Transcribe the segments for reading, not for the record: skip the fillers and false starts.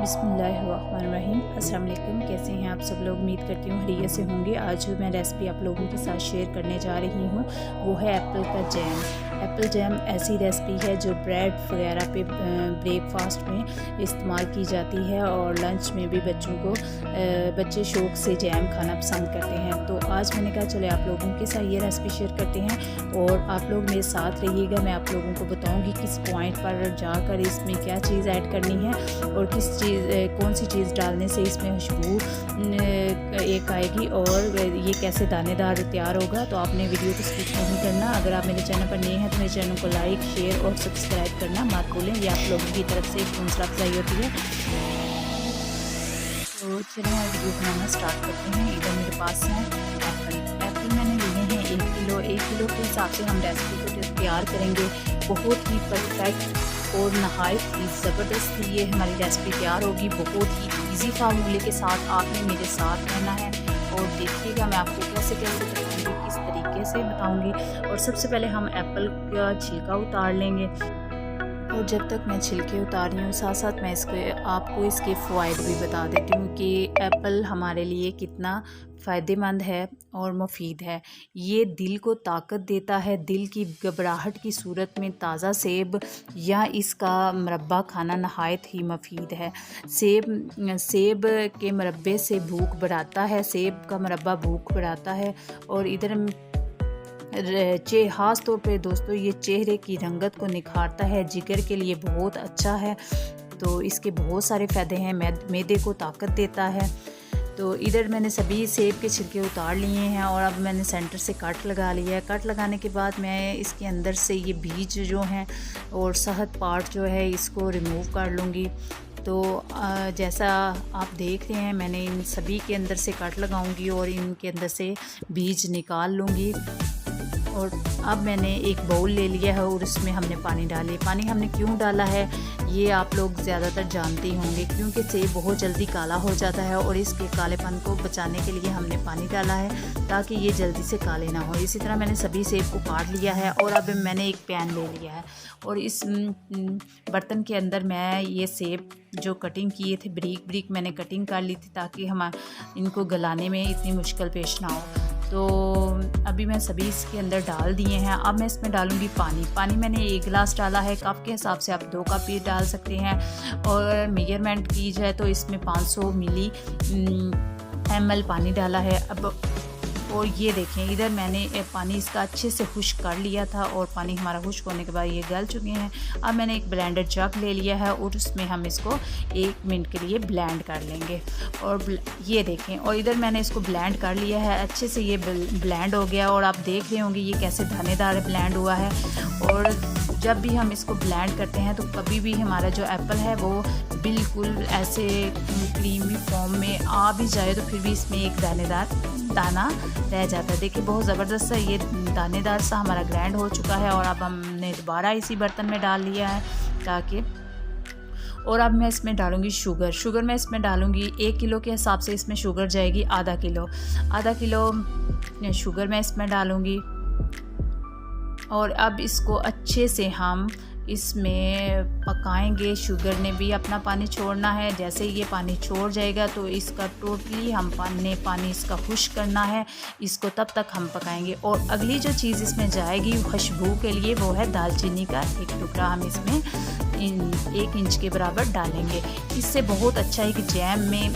बिस्मिल्लाहिर्रहमानिर्रहीम। अस्सलाम वालेकुम। कैसे हैं आप सब लोग? उम्मीद करती हूँ खैरियत से होंगे। आज जो मैं रेसिपी आप लोगों के साथ शेयर करने जा रही हूँ वो है एप्पल का जैम। एप्पल जैम ऐसी रेसिपी है जो ब्रेड वगैरह पे ब्रेकफास्ट में इस्तेमाल की जाती है और लंच में भी बच्चे शौक़ से जैम खाना पसंद करते हैं। तो आज मैंने कहा चले आप लोगों के साथ ये रेसिपी शेयर करते हैं और आप लोग मेरे साथ रहिएगा। मैं आप लोगों को बताऊँगी किस पॉइंट पर जाकर इसमें क्या चीज़ ऐड करनी है और कौन सी चीज़ डालने से इसमें खुशबू एक आएगी और ये कैसे दानेदार तैयार होगा। तो आपने वीडियो को स्किप नहीं करना। अगर आप मेरे चैनल पर नए हैं तो मेरे चैनल को लाइक, शेयर और सब्सक्राइब करना मत भूलें। ये आप लोगों की तरफ से एक हौसला अफजाई होती है। तो चलिए हम वीडियो बनाना स्टार्ट करते हैं। इधर मेरे पास है एप्पल मैंने लिए हैं 1 किलो। 1 किलो के हिसाब से हम रेसिपी को तैयार करेंगे। बहुत ही परफेक्ट और नहायत ही ज़बरदस्त ये हमारी रेसिपी तैयार होगी। बहुत ही इजी फार्मूले के साथ आपने मेरे साथ रहना है और देखिएगा मैं आपको कैसे बताऊँगी, किस तरीके से बताऊँगी। और सबसे पहले हम एप्पल का छिलका उतार लेंगे और जब तक मैं छिलके उतार रही हूँ साथ साथ मैं आपको इसके फ़वाइद भी बता देती हूँ कि एप्पल हमारे लिए कितना फ़ायदेमंद है और मुफीद है। ये दिल को ताकत देता है। दिल की घबराहट की सूरत में ताज़ा सेब या इसका मुरब्बा खाना नहायत ही मुफीद है। सेब के मुरब्बे से भूख बढ़ाता है। सेब का मुरब्बा भूख बढ़ाता है और इधर ख़ास तौर पे दोस्तों ये चेहरे की रंगत को निखारता है। जिगर के लिए बहुत अच्छा है। तो इसके बहुत सारे फ़ायदे हैं। मैदे को ताकत देता है। तो इधर मैंने सभी सेब के छिलके उतार लिए हैं और अब मैंने सेंटर से कट लगा लिया है। कट लगाने के बाद मैं इसके अंदर से ये बीज जो हैं और सहत पार्ट जो है इसको रिमूव कर लूँगी। तो जैसा आप देख रहे हैं मैंने इन सभी के अंदर से कट लगाऊंगी और इनके अंदर से बीज निकाल लूँगी। और अब मैंने एक बाउल ले लिया है और उसमें हमने पानी डाले। पानी हमने क्यों डाला है ये आप लोग ज़्यादातर जानते ही होंगे, क्योंकि सेब बहुत जल्दी काला हो जाता है और इसके कालेपन को बचाने के लिए हमने पानी डाला है ताकि ये जल्दी से काले ना हो। इसी तरह मैंने सभी सेब को काट लिया है और अब मैंने एक पैन ले लिया है और इस बर्तन के अंदर मैं ये सेब जो कटिंग किए थे ब्रीक मैंने कटिंग कर ली थी ताकि हम इनको गलाने में इतनी मुश्किल पेश ना हो। तो अभी मैं सभी इसके अंदर डाल दिए हैं। अब मैं इसमें डालूंगी पानी मैंने 1 गिलास डाला है। कप के हिसाब से आप 2 कप भी डाल सकते हैं और मेजरमेंट की जाए तो इसमें 500 मिली ml पानी डाला है। अब और ये देखें इधर मैंने पानी इसका अच्छे से खुश्क कर लिया था और पानी हमारा खुश्क होने के बाद ये गल चुके हैं। अब मैंने एक ब्लेंडर जग ले लिया है और उसमें हम इसको 1 मिनट के लिए ब्लेंड कर लेंगे। और ये देखें और इधर मैंने इसको ब्लेंड कर लिया है। अच्छे से ये ब्लेंड हो गया और आप देख रहे होंगे ये कैसे दानेदार ब्लेंड हुआ है। और जब भी हम इसको ब्लेंड करते हैं तो कभी भी हमारा जो एप्पल है वो बिल्कुल ऐसे क्रीमी फॉर्म में आ भी जाए तो फिर भी इसमें एक दानेदार दाना रह जाता है। देखिए बहुत ज़बरदस्त सा ये दानेदार सा हमारा ग्राइंड हो चुका है और अब हमने दोबारा इसी बर्तन में डाल लिया है ताकि। और अब मैं इसमें डालूंगी शुगर मैं इसमें डालूंगी 1 किलो के हिसाब से इसमें शुगर जाएगी आधा किलो शुगर मैं इसमें डालूंगी। और अब इसको अच्छे से हम इसमें पकाएंगे। शुगर ने भी अपना पानी छोड़ना है। जैसे ये पानी छोड़ जाएगा तो इसका टोटली हम पानी इसका खुश्क करना है। इसको तब तक हम पकाएंगे। और अगली जो चीज़ इसमें जाएगी खुशबू के लिए वो है दालचीनी का 1 टुकड़ा हम इसमें 1 इंच के बराबर डालेंगे। इससे बहुत अच्छा है कि जैम में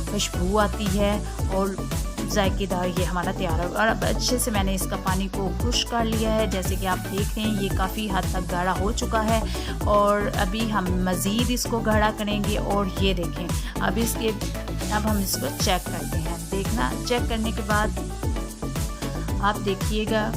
खुशबू आती है और जायकेदार ये हमारा तैयार है। और अब अच्छे से मैंने इसका पानी को खुश्क कर लिया है। जैसे कि आप देख रहे हैं ये काफ़ी हद तक गाढ़ा हो चुका है और अभी हम मज़ीद इसको गाढ़ा करेंगे। और ये देखें अब हम इसको चेक करते हैं। देखना चेक करने के बाद आप देखिएगा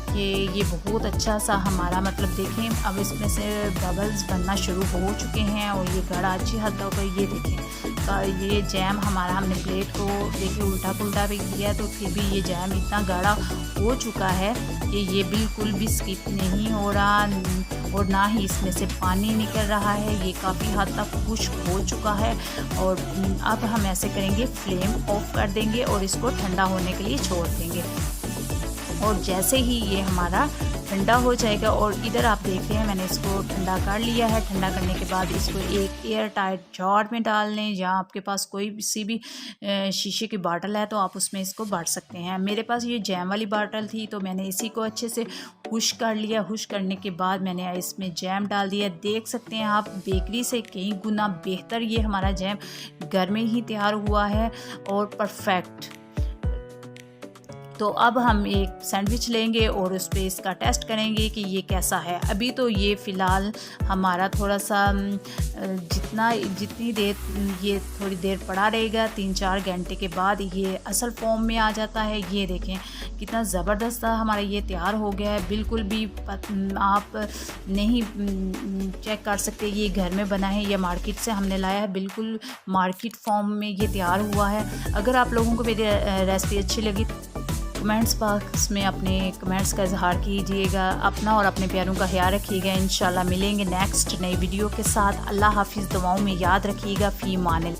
कि ये बहुत अच्छा सा हमारा देखें अब इसमें से बबल्स बनना शुरू हो चुके हैं और ये गाढ़ा अच्छी हद तक ये देखें ये जैम हमारा हमने प्लेट को देखिए उल्टा पुल्टा भी किया तो फिर भी ये जैम इतना गाढ़ा हो चुका है कि ये बिल्कुल भी स्किप नहीं हो रहा और ना ही इसमें से पानी निकल रहा है। ये काफ़ी हद तक खुश्क हो चुका है। और अब हम ऐसे करेंगे फ्लेम ऑफ कर देंगे और इसको ठंडा होने के लिए छोड़ देंगे। और जैसे ही ये हमारा ठंडा हो जाएगा, और इधर आप देख रहे हैं मैंने इसको ठंडा कर लिया है। ठंडा करने के बाद इसको एक एयर टाइट जार में डाल लें, या आपके पास कोई सी भी शीशे की बाटल है तो आप उसमें इसको बांट सकते हैं। मेरे पास ये जैम वाली बाटल थी तो मैंने इसी को अच्छे से खुश कर लिया। खुश करने के बाद मैंने इसमें जैम डाल दिया। देख सकते हैं आप, बेकरी से कई गुना बेहतर ये हमारा जैम घर में ही तैयार हुआ है और परफेक्ट। तो अब हम एक सैंडविच लेंगे और उस पर इसका टेस्ट करेंगे कि ये कैसा है। अभी तो ये फ़िलहाल हमारा थोड़ा सा जितनी देर ये थोड़ी देर पड़ा रहेगा, 3-4 घंटे के बाद ये असल फॉर्म में आ जाता है। ये देखें कितना ज़बरदस्त हमारा ये तैयार हो गया है। बिल्कुल भी आप नहीं चेक कर सकते ये घर में बना है या मार्केट से हमने लाया है। बिल्कुल मार्केट फॉर्म में ये तैयार हुआ है। अगर आप लोगों को मेरी रेसिपी अच्छी लगी, कमेंट्स बॉक्स में अपने कमेंट्स का इजहार कीजिएगा। अपना और अपने प्यारों का ख्याल रखिएगा। इंशाल्लाह मिलेंगे नेक्स्ट नई वीडियो के साथ। अल्लाह हाफिज़। दुआओं में याद रखिएगा। फ़ी मानिल।